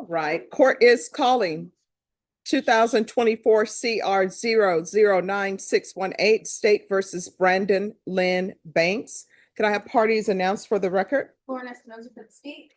All right, court is calling 2024 CR 009-618 State versus Brandon Lynn Banks. Can I have parties announced for the record? Lauren Espinoza for the state.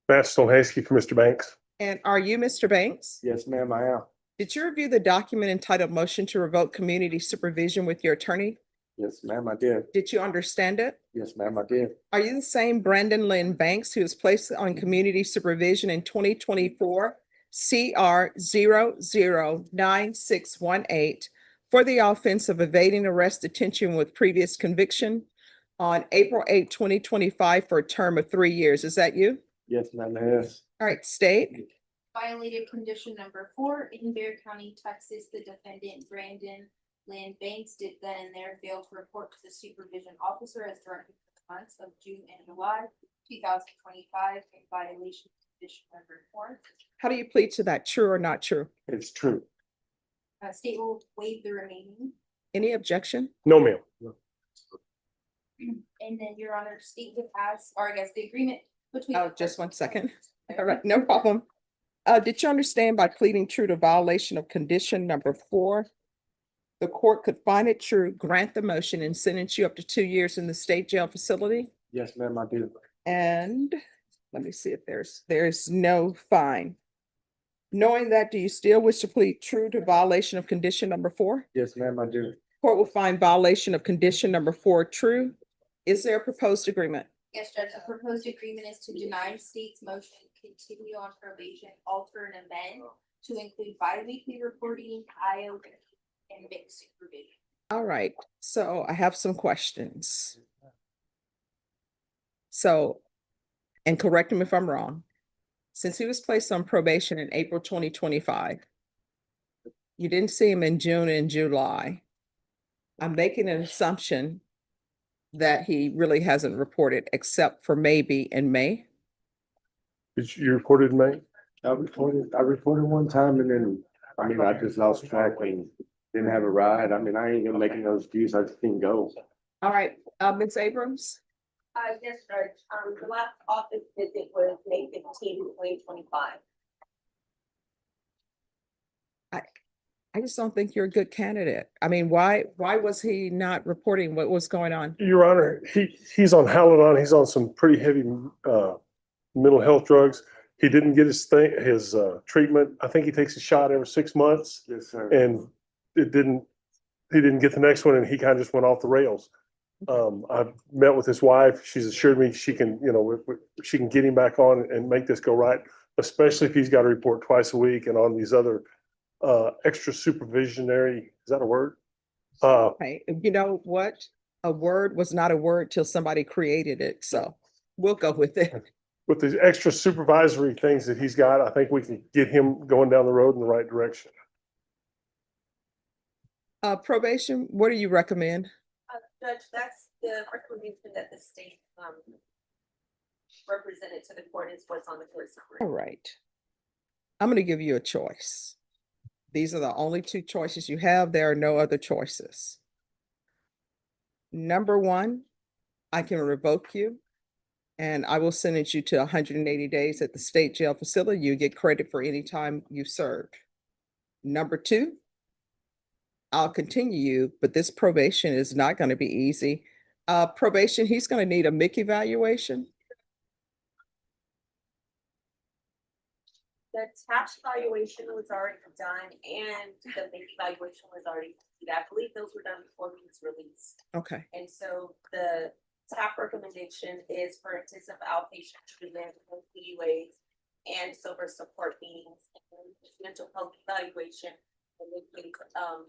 Matt Stonehasky for Mr. Banks. And are you Mr. Banks? Yes, ma'am, I am. Did you review the document entitled Motion to Revoke Community Supervision with your attorney? Yes, ma'am, I did. Did you understand it? Yes, ma'am, I did. Are you the same Brandon Lynn Banks who was placed on community supervision in 2024 CR 009-618 for the offense of evading arrest, detention with previous conviction on April 8, 2025 for a term of 3 years? Is that you? Yes, ma'am, yes. All right, state. Violated condition number 4 in Bexar County, Texas. The defendant Brandon Lynn Banks did then and there fail to report to the supervision officer as directed for the months of June and July 2025 in violation of condition number 4. How do you plead to that? True or not true? It's true. State will waive the remaining. Any objection? No, ma'am. And then your honor, state would pass, or I guess the agreement between. Oh, just 1 second. All right, no problem. Did you understand by pleading true to violation of condition number 4, the court could find it true, grant the motion, and sentence you up to 2 years in the state jail facility? Yes, ma'am, I do. And let me see if there's no fine. Knowing that, do you still wish to plead true to violation of condition number 4? Yes, ma'am, I do. Court will find violation of condition number 4 true. Is there a proposed agreement? Yes, Judge, the proposed agreement is to deny state's motion, continue on probation, alter and amend to include bi-weekly reporting, IO, and mixed supervision. All right, so I have some questions. So, and correct him if I'm wrong. Since he was placed on probation in April 2025, you didn't see him in June and July. I'm making an assumption that he really hasn't reported except for maybe in May. Did you reported in May? I reported one time and then, I just lost track and didn't have a ride. I ain't gonna make no excuse. I just didn't go. All right, Ms. Abrams. Yes, Judge. The last office visit was May 15, 2025. I just don't think you're a good candidate. Why was he not reporting what was going on? Your Honor, he's on Halidon. He's on some pretty heavy mental health drugs. He didn't get his treatment. I think he takes a shot every 6 months. Yes, sir. And he didn't get the next one and he kind of just went off the rails. I've met with his wife. She's assured me she can, she can get him back on and make this go right, especially if he's got to report twice a week and on these other extra supervisionary, is that a word? Okay, you know what? A word was not a word till somebody created it, so we'll go with it. With these extra supervisory things that he's got, I think we can get him going down the road in the right direction. Probation, what do you recommend? Judge, that's the recommendation that the state represented to the court is what's on the court summary. All right. I'm going to give you a choice. These are the only 2 choices you have. There are no other choices. Number 1, I can revoke you and I will sentence you to 180 days at the state jail facility. You get credit for any time you served. Number 2, I'll continue you, but this probation is not going to be easy. Probation, he's going to need a MIC evaluation. The attached evaluation was already done and the big evaluation was already completed. I believe those were done before he was released. Okay. And so the top recommendation is for intensive outpatient treatment, PUAs, and sober support meetings, and mental health evaluation. And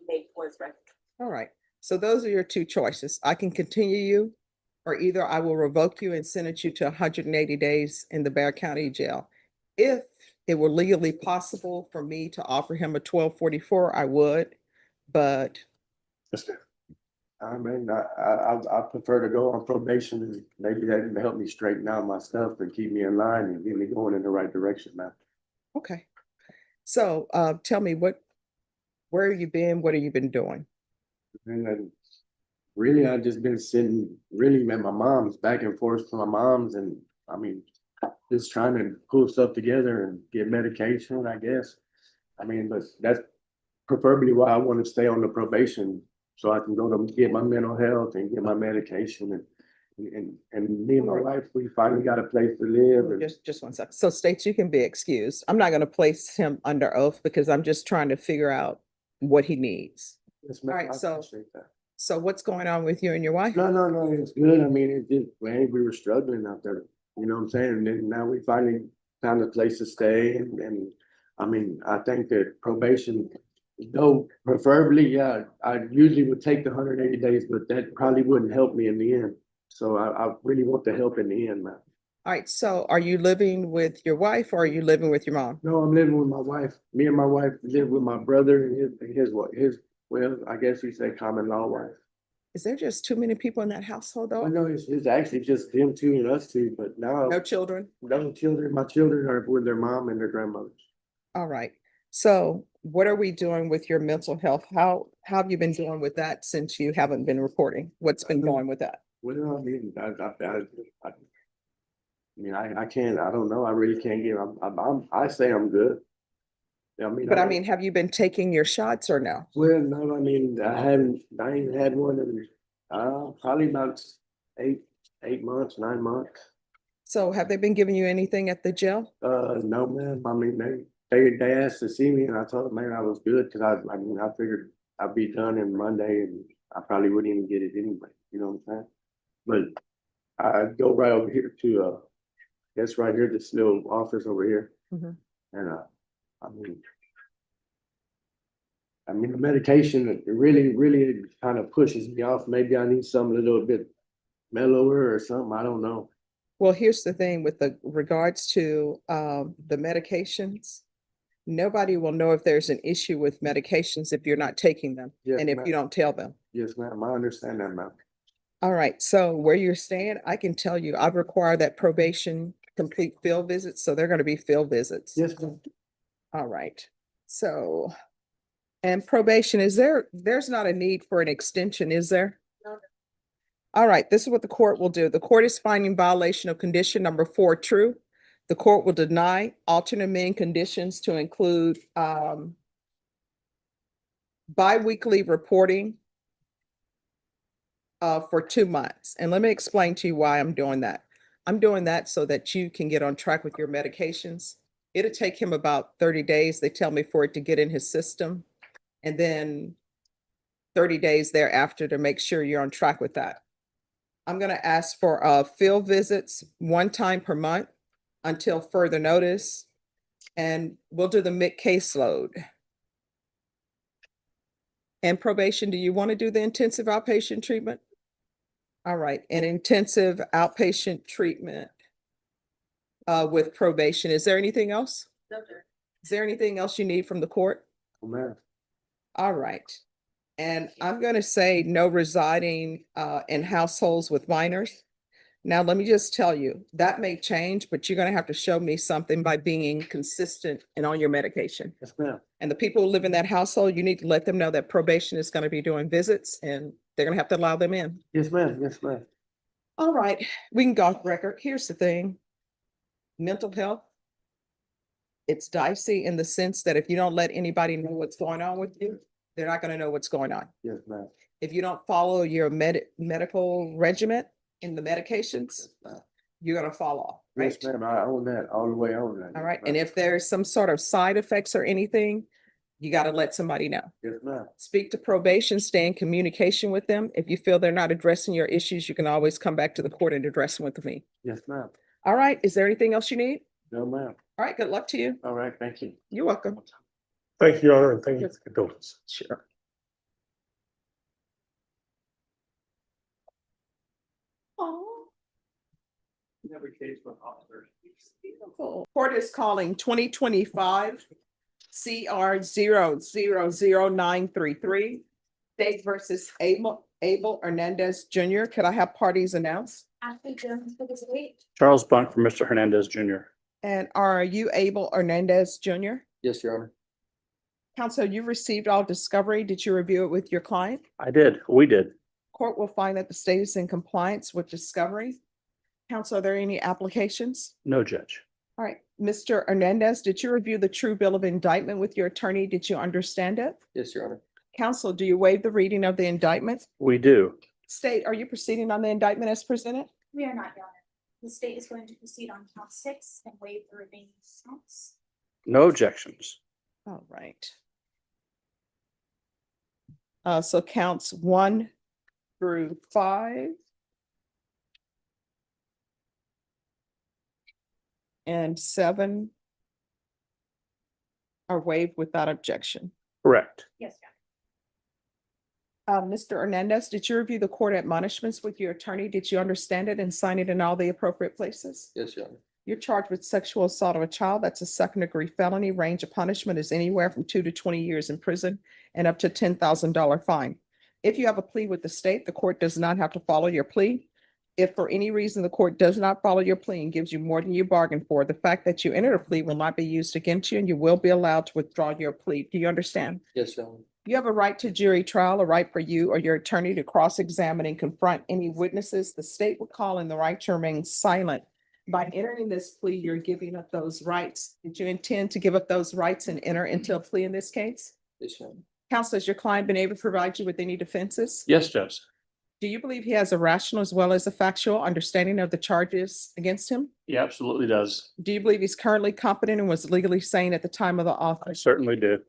make was recommended. All right. So those are your 2 choices. I can continue you, or either I will revoke you and sentence you to 180 days in the Bexar County Jail. If it were legally possible for me to offer him a 1244, I would, but. Yes, ma'am. I prefer to go on probation and maybe that can help me straighten out my stuff and keep me in line and get me going in the right direction, man. Okay. So tell me where have you been? What have you been doing? And then really, I've just been sitting really at my mom's, back and forth to my mom's. And just trying to pull stuff together and get medication, I guess. I mean, but that's preferably why I want to stay on the probation, so I can go to get my mental health and get my medication and me and my wife, we finally got a place to live and Just one sec. So States, you can be excused. I'm not gonna place him under oath because I'm just trying to figure out what he needs. yes, ma'am, Alright, I so- appreciate that. So what's going on with you and your wife? No, it's good. I mean, it just, man, we were struggling out there, you know what I'm saying? And then now we finally found a place to stay and I mean, I think that probation, though preferably, yeah, I usually would take the 180 days, but that probably wouldn't help me in the end. So I really want the help in the end, man. All right, so are you living with your wife or are you living with your mom? No, I'm living with my wife. Me and my wife live with my brother and his, well, I guess you say common law wife. Is there just too many people in that household I though? know it's actually just them two and us two, but now No children? no children, my children are with their mom and their grandmothers. All right. So what are we doing with your mental health? How have you been doing with that since you haven't been reporting? What's been going with that? Well, I mean, I can't, I don't know, I really can't give, I say I'm good. I mean. But I mean, have you been taking your shots or no? Well, no, I mean, I ain't had one in, probably about 8 months, 9 months. So have they been giving you anything at the jail? No, man, I mean, they asked to see me and I told them, man, I was good, cause I mean, I figured I'd be done in Monday and I probably wouldn't even get it anyway, you know what I'm saying? But I go right over here to, that's right here, this little office over here. Mhm. And, I mean, the medication, it really kind of pushes me off. Maybe I need something a little bit mellower or something. I don't know. Well, here's the thing with the regards to the medications. Nobody will know if there's an issue with medications if you're not taking them Yes, and if ma'am. you don't tell them. Yes, ma'am. I understand that, ma'am. All right, so where you're staying, I can tell you, I've required that probation complete field visits, so they're gonna be field visits. Yes, ma'am. All right, so. And probation, there's not a need for an extension, is there? No. All right, this is what the court will do. The court is finding violation of condition number 4 true. The court will deny alternate amend conditions to include bi-weekly reporting for 2 months. And let me explain to you why I'm doing that. I'm doing that so that you can get on track with your medications. It'll take him about 30 days, they tell me, for it to get in his system. And then 30 days thereafter to make sure you're on track with that. I'm gonna ask for field visits 1 time per month until further notice. And we'll do the mid caseload. And probation, do you want to do the intensive outpatient treatment? All right, and intensive outpatient treatment with probation. Is there anything else? No, sir. Is there anything else you need from the court? Oh, ma'am. All right. And I'm gonna say no residing in households with minors. Now, let me just tell you, that may change, but you're gonna have to show me something by being consistent and on your medication. Yes, ma'am. And the people who live in that household, you need to let them know that probation is gonna be doing visits and they're gonna have to allow them in. Yes, ma'am. Yes, ma'am. All right, we can go off record. Here's the thing. Mental health. It's dicey in the sense that if you don't let anybody know what's going on with you, they're not gonna know what's going on. Yes, ma'am. If you don't follow your medical regimen in the medications, you're gonna fall off, right? Yes, ma'am. I own that all the way on that. All right, and if there's some sort of side effects or anything, you gotta let somebody know. Yes, ma'am. Speak to probation, stay in communication with them. If you feel they're not addressing your issues, you can always come back to the court and address them with me. Yes, ma'am. All right, is there anything else you need? No, ma'am. All right, good luck to you. All right, thank you. You're welcome. Thank you, Your Honor, and thank you for the condolences. Sure. Oh, Never case for officers. beautiful. Court is calling 2025 CR 0000933. State versus Abel Hernandez Jr. Could I have parties announced? Ashley Jones for the state. Charles Bunk for Mr. Hernandez Jr. And are you Abel Hernandez Jr.? Yes, Your Honor. Counsel, you received all discovery. Did you review it with your client? I did. We did. Court will find that the state is in compliance with discovery. Counsel, are there any applications? No, Judge. All right, Mr. Hernandez, did you review the true bill of indictment with your attorney? Did you understand it? Yes, Your Honor. Counsel, do you waive the reading of the indictment? We do. State, are you proceeding on the indictment as presented? We are not, Your Honor. The state is going to proceed on count 6 and waive the remaining counts. No objections. All right. So counts 1 through 5. And 7 are waived without objection. Correct. Yes, Your Honor. Mr. Hernandez, did you review the court admonishments with your attorney? Did you understand it and sign it in all the appropriate places? Yes, Your Honor. You're charged with sexual assault of a child. That's a second-degree felony. Range of punishment is anywhere from 2 to 20 years in prison and up to $10,000 fine. If you have a plea with the state, the court does not have to follow your plea. If for any reason the court does not follow your plea and gives you more than you bargained for, the fact that you entered a plea will not be used against you and you will be allowed to withdraw your plea. Do you understand? Yes, Your Honor. You have a right to jury trial, a right for you or your attorney to cross-examine and confront any witnesses the state would call in the right to remain silent. By entering this plea, you're giving up those rights. Did you intend to give up those rights and enter into a plea in this case? Yes, Your Honor. Counsel, has your client been able to provide you with any defenses? Yes, Judge. Do you believe he has a rational as well as a factual understanding of the charges against him? He absolutely does. Do you believe he's currently competent and was legally sane at the time of the I offense? certainly do.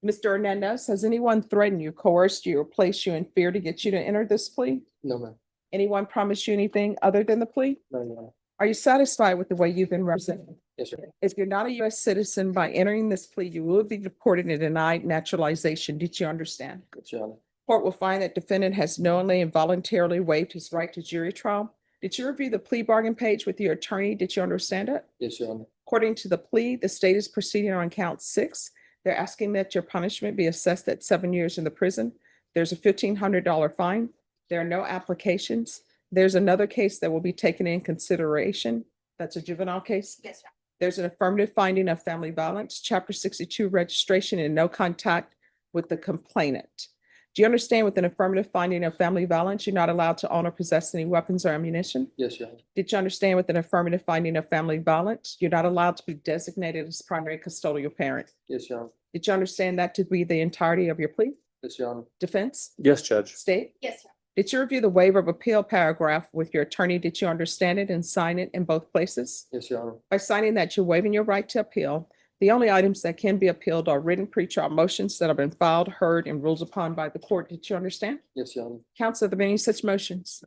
Mr. Hernandez, has anyone threatened you, coerced you, or placed you in fear to get you to enter this plea? No, ma'am. Anyone promised you anything other than the plea? No, Your Honor. Are you satisfied with the way you've been represented? Yes, sir. If you're not a U.S. citizen, by entering this plea, you will be deported and denied naturalization. Did you understand? Yes, Your Honor. Court will find that defendant has knowingly and voluntarily waived his right to jury trial. Did you review the plea bargain page with your attorney? Did you understand it? Yes, Your Honor. According to the plea, the state is proceeding on count 6. They're asking that your punishment be assessed at 7 years in the prison. There's a $1,500 fine. There are no applications. There's another case that will be taken in consideration. That's a juvenile case. Yes, Your Honor. There's an affirmative finding of family violence, Chapter 62 registration and no contact with the complainant. Do you understand with an affirmative finding of family violence, you're not allowed to own or possess any weapons or ammunition? Yes, Your Honor. Did you understand with an affirmative finding of family violence, you're not allowed to be designated as primary custodial parent? Yes, Your Honor. Did you understand that to be the entirety of your plea? Yes, Your Honor. Defense? Yes, Judge. State? Yes, Your Honor. Did you review the waiver of appeal paragraph with your attorney? Did you understand it and sign it in both places? Yes, Your Honor. By signing that, you're waiving your right to appeal. The only items that can be appealed are written pretrial motions that have been filed, heard, and ruled upon by the court. Did you understand? Yes, Your Honor. Counsel, are there any such motions?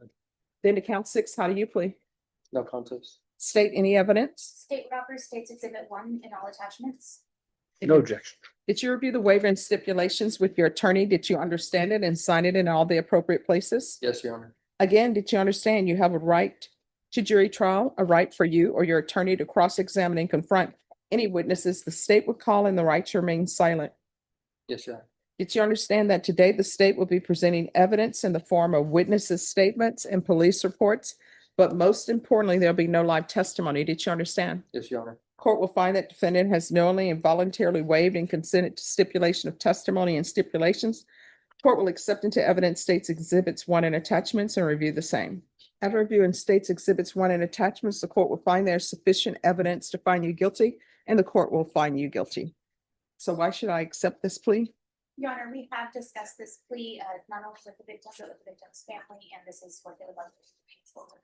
Then to count 6, how do you plead? No contest. State any evidence? State Rocker States Exhibit 1 and all attachments. No objection. Did you review the waiver and stipulations with your attorney? Did you understand it and sign it in all the appropriate places? Yes, Your Honor. Again, did you understand you have a right to jury trial, a right for you or your attorney to cross-examine and confront any witnesses the state would call in the right to remain silent? Yes, Your Honor. Did you understand that today the state will be presenting evidence in the form of witnesses' statements and police reports? But most importantly, there'll be no live testimony. Did you understand? Yes, Your Honor. Court will find that defendant has knowingly and voluntarily waived and consented to stipulation of testimony and stipulations. Court will accept into evidence states exhibits 1 and attachments and review the same. After reviewing states exhibits 1 and attachments, the court will find there's sufficient evidence to find you guilty and the court will find you guilty. So why should I accept this plea? Your Honor, we have discussed this plea, not only with the victim, but with the victim's family, and this is what they would like to pay forward.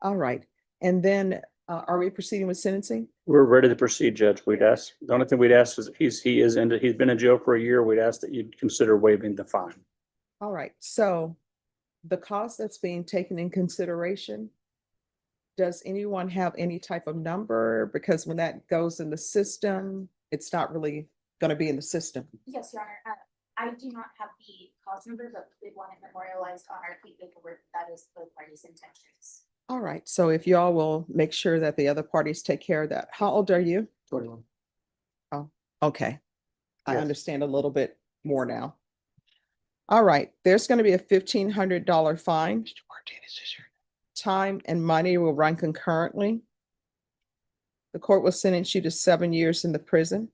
All right. And then are we proceeding with sentencing? We're ready to proceed, Judge. We'd ask, the only thing we'd ask is he's been in jail for a year. We'd ask that you'd consider waiving the fine. All right. So the cost that's being taken in consideration, does anyone have any type of number? Because when that goes in the system, it's not really going to be in the system. Yes, Your Honor. I do not have the cause number, but we want it memorialized on our plea paperwork. That is both parties' intentions. All right. So if y'all will make sure that the other parties take care of that. How old are you? 21. Okay. I Yes. understand a little bit more now. All right. There's going to be a $1,500 fine. Time and money will run concurrently. The court will sentence you to 7 years in the prison,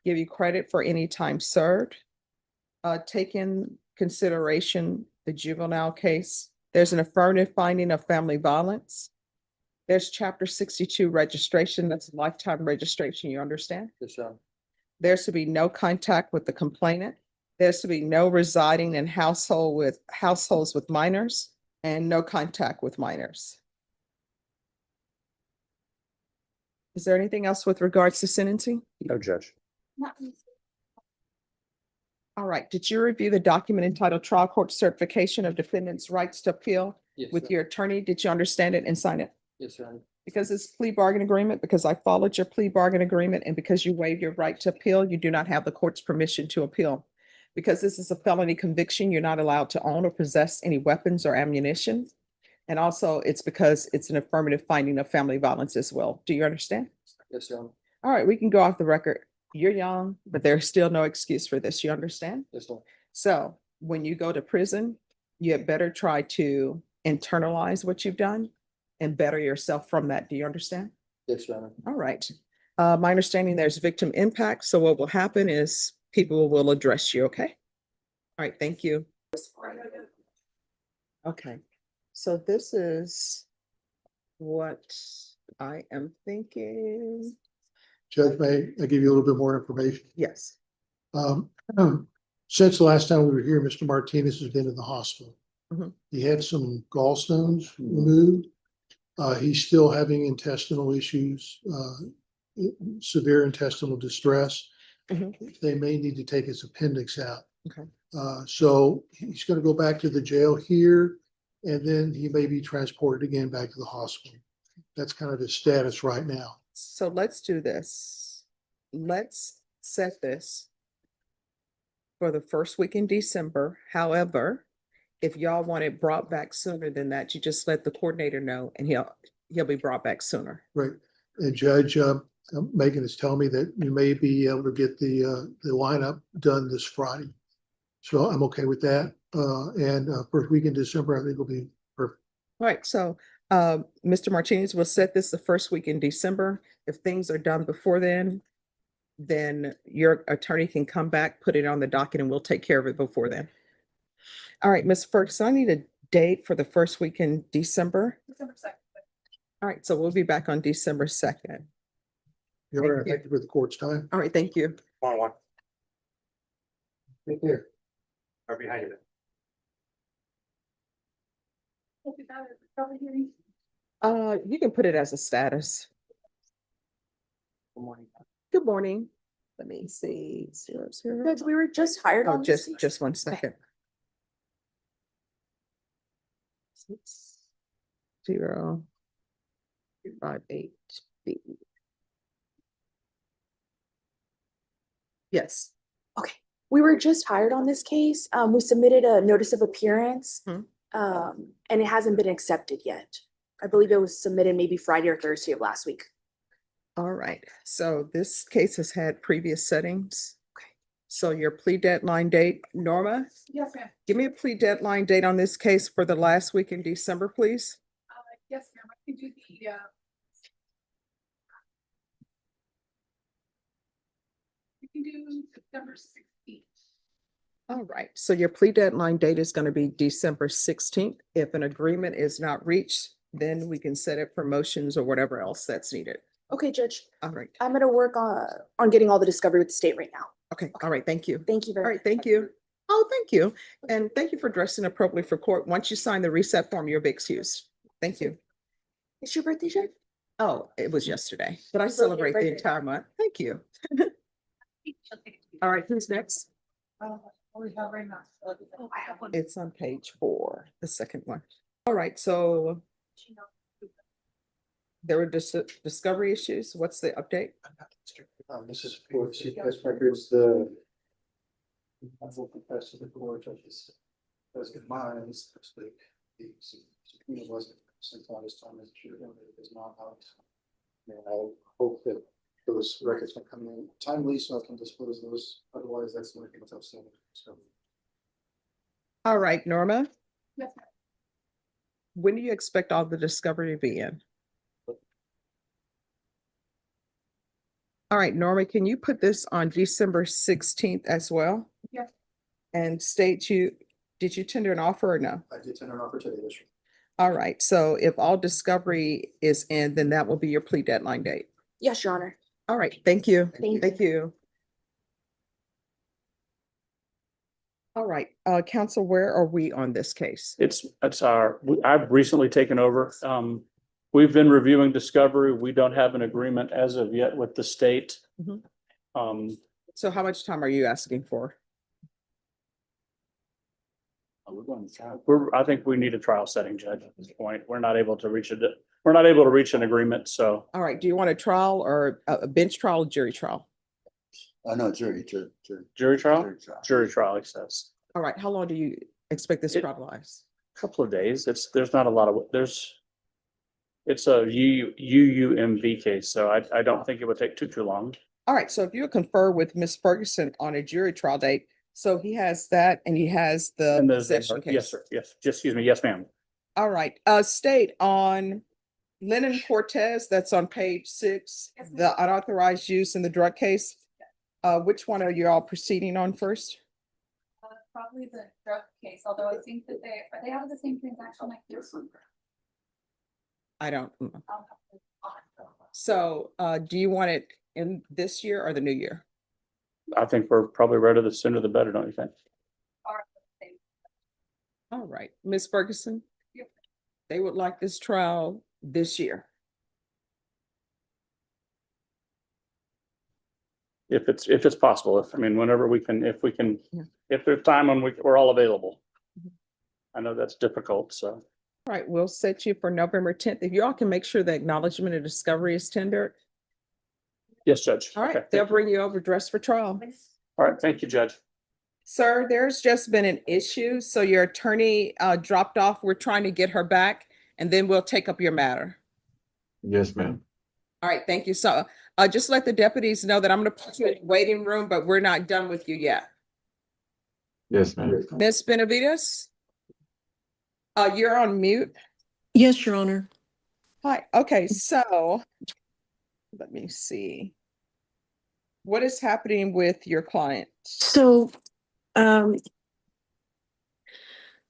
give you credit for any time served. Take in consideration the juvenile case. There's an affirmative finding of family violence. There's chapter 62 registration. That's lifetime registration. You understand? Yes, sir. There's to be no contact with the complainant. There's to be no residing in households with minors and no contact with minors. Is there anything else with regards to sentencing? No, Judge. All right. Did you review the document entitled Trial Court Certification of Defendant's Rights to Appeal Yes, with sir. your attorney? Did you understand it and sign it? Yes, sir. Because it's plea bargain agreement, because I followed your plea bargain agreement, and because you waived your right to appeal, you do not have the court's permission to appeal. Because this is a felony conviction, you're not allowed to own or possess any weapons or ammunition. And also, it's because it's an affirmative finding of family violence as well. Do you understand? Yes, sir. All right, we can go off the record. You're young, but there's still no excuse for this. You understand? Yes, sir. So when you go to prison, you had better try to internalize what you've done and better yourself from that. Do you understand? Yes, sir. All right. My understanding there's victim impact. So what will happen is people will address you, okay? All right, thank you. Okay, so this is what I am thinking. Judge, may I give you a little bit more information? Yes. Um, since the last time we were here, Mr. Martinez has been in the hospital. Mhm. He had some gallstones removed. He's still having intestinal issues, severe intestinal distress. Mhm. They may need to take his appendix out. Okay. So he's gonna go back to the jail here, and then he may be transported again back to the hospital. That's kind of his status right now. So let's do this. Let's set this for the first week in December. However, if y'all want it brought back sooner than that, you just let the coordinator know and he'll be brought back sooner. Right. And Judge, Megan is telling me that you may be able to get the lineup done this Friday. So I'm okay with that. And first week in December, I think will be perfect. All right, so Mr. Martinez will set this the first week in December. If things are done before then your attorney can come back, put it on the docket, and we'll take care of it before then. All right, Ms. Ferguson, I need a date for the first week in December. December 2nd. All right, so we'll be back on December 2nd. You're Thank right. you. Thank you for the court's time. All right, thank you. Take care. Right behind you. You can put it as a status. Good morning. Good morning. Let me see. 00. Judge, we were just hired Oh, on this. just 1 second. 6058B. Yes. We were just hired on this case. We submitted a notice of appearance. Hmm. And it hasn't been accepted yet. I believe it was submitted maybe Friday or Thursday of last week. All right, so this case has had previous settings. Okay. So your plea deadline date, Norma, Yes, ma'am. give me a plea deadline date on this case for the last week in December, please. Yes, ma'am. I can do the, we can do September 16th. All right, so your plea deadline date is going to be December 16th. If an agreement is not reached, then we can set it for motions or whatever else that's needed. Okay, Judge, All right, I'm gonna work on getting all the discovery with the state right now. okay, all right, thank you. Thank you All very right, much. thank you. Oh, thank you. And thank you for dressing appropriately for court. Once you sign the reset form, you'll be excused. Thank you. It's your birthday, Judge? Oh, it was yesterday, but I Happy birthday, celebrate the birthday. entire month. Thank you. All right, who's next? What we have right now. Oh, I have one. It's on page 4, the second one. All right, so there were discovery issues. What's the update? This is for CPS records, the. I will confess to the court, judges, as in mine, especially the subpoena wasn't sent out as time as it should have been, it is not out. And I hope that those records can come in timely, so I can disclose those, otherwise that's the only thing that's outstanding, so. All right, Norma, Yes, ma'am. when do you expect all the discovery to be in? All right, Norma, can you put this on December 16th as well? Yes. And did you tender an offer or no? I did tender an offer today, this year. All right, so if all discovery is in, then that will be your plea deadline date. Yes, Your Honor. All right, thank you. Thank you. Thank you. All right, counsel, where are we on this case? I've recently taken over. We've been reviewing discovery. We don't have an agreement as of yet with the state. Mhm. Um, So how much time are you asking for? I think we need a trial setting, Judge, at this point. We're not able to reach an agreement, so. All right, do you want a trial or a bench trial, jury trial? No, jury. Jury trial? Jury trial, he says. All right, how long do you expect this trial to last? Couple of days. There's not a lot of, it's a UUMV case, so I don't think it would take too long. All right, so if you confer with Ms. Ferguson on a jury trial date, so he has that and he has the And possession case. yes, sir. Yes, just excuse me. Yes, ma'am. All right, state on Lennon Cortez, that's on page 6, Yes, ma'am. the unauthorized use in the drug case. Which one are you all proceeding on first? Probably the drug case, although I think that they have the same transaction like this one. I don't. I'll have to- So, do you want it in this year or the new year? I think we're probably ready. The sooner the better, don't you think? All right, Ms. Ferguson? Yep. They would like this trial this year. If it's possible, whenever we can, Yeah. if there's time when we're all available. Mhm. I know that's difficult, so. All right, we'll set you for November 10th. If you all can make sure the acknowledgement of discovery is tendered. Yes, Judge. All right, Okay, they'll thank you. bring you over dressed for trial. All right, thank you, Judge. Sir, there's just been an issue, so your attorney dropped off. We're trying to get her back, and then we'll take up your matter. Yes, ma'am. All right, thank you. So just let the deputies know that I'm gonna put you in the waiting room, but we're not done with you yet. Yes, ma'am. Ms. Benavides? You're on mute. Yes, Your Honor. Hi, okay, so let me see. What is happening with your client? So, Mr.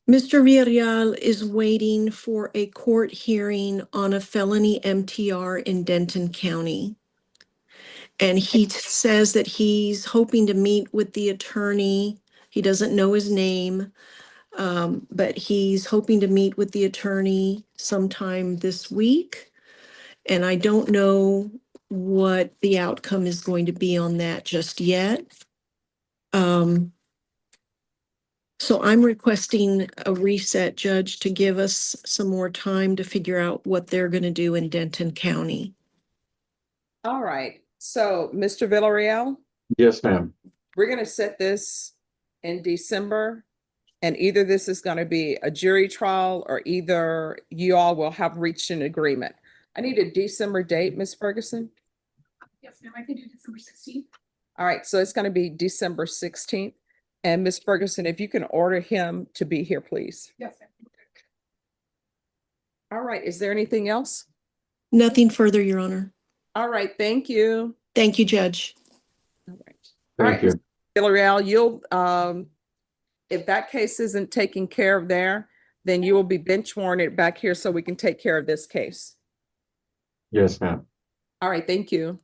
Villarreal is waiting for a court hearing on a felony MTR in Denton County. And he says that he's hoping to meet with the attorney. He doesn't know his name, but he's hoping to meet with the attorney sometime this week. And I don't know what the outcome is going to be on that just yet. So I'm requesting a reset, Judge, to give us some more time to figure out what they're gonna do in Denton County. All right, so Mr. Villarreal, Yes, ma'am. we're gonna set this in December. And either this is gonna be a jury trial or either you all will have reached an agreement. I need a December date, Ms. Ferguson. Yes, ma'am, I can do December 16th. All right, so it's gonna be December 16th. And Ms. Ferguson, if you can order him to be here, please. Yes, ma'am. All right, is there anything else? Nothing further, Your Honor. All right, thank you. Thank you, Judge. All right. All Thank right, you. Villarreal, you'll, if that case isn't taken care of there, then you will be bench warranted back here so we can take care of this case. Yes, ma'am. All right, thank you.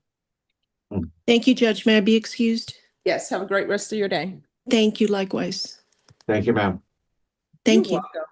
Thank you, Judge. May I be excused? Yes, have a great rest of your day. Thank you likewise. Thank you, ma'am. Thank You're you. welcome.